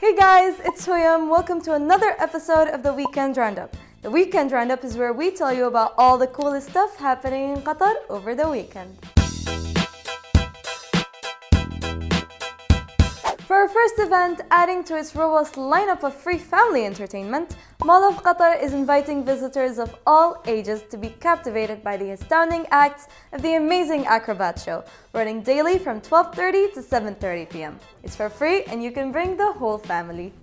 Hey guys, it's Hoyam. Welcome to another episode of the Weekend Roundup. The Weekend Roundup is where we tell you about all the coolest stuff happening in Qatar over the weekend. For our first event, adding to its robust lineup of free family entertainment, Mall of Qatar is inviting visitors of all ages to be captivated by the astounding acts of the amazing Acrobat Show, running daily from 12:30 to 7:30 p.m. It's for free and you can bring the whole family.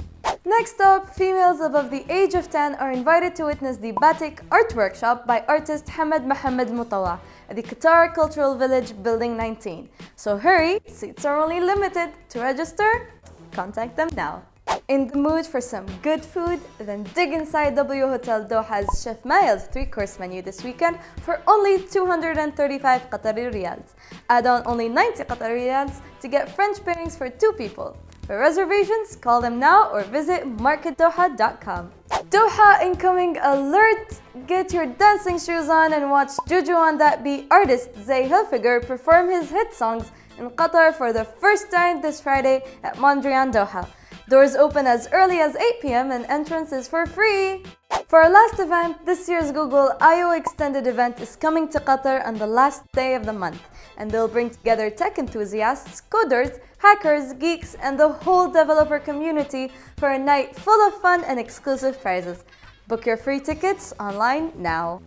Next up, females above the age of 10 are invited to witness the BATIK Art Workshop by artist Hamad Mohammed Mutawa at the Qatar Cultural Village Building 19. So hurry, seats are only limited. To register, contact them now. In the mood for some good food? Then dig inside Hotel Doha's Chef Mael's 3-course menu this weekend for only 235 Qatari riyals. Add on only 90 Qatari riyals to get French pairings for 2 people. For reservations, call them now or visit marketdoha.com. Doha incoming alert! Get your dancing shoes on and watch Juju on That Beat artist HILFIGERR perform his hit songs in Qatar for the first time this Friday at MONDRIAN, Doha. Doors open as early as 8 p.m. and entrance is for free. For our last event, this year's Google I/O Extended event is coming to Qatar on the last day of the month, and they'll bring together tech enthusiasts, coders, hackers, geeks, and the whole developer community for a night full of fun and exclusive prizes. Book your free tickets online now.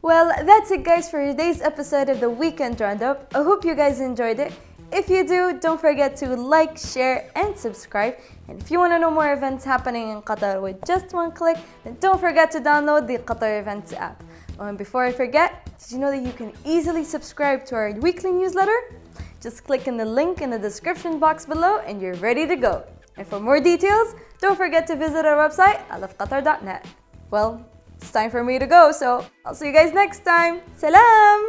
Well, that's it guys for today's episode of the Weekend Roundup. I hope you guys enjoyed it. If you do, don't forget to like, share, and subscribe. And if you want to know more events happening in Qatar with just one click, then don't forget to download the Qatar Events app. Oh, and before I forget, did you know that you can easily subscribe to our weekly newsletter? Just click on the link in the description box below and you're ready to go. And for more details, don't forget to visit our website, iLoveQatar.net. Well, it's time for me to go, so I'll see you guys next time. Salam!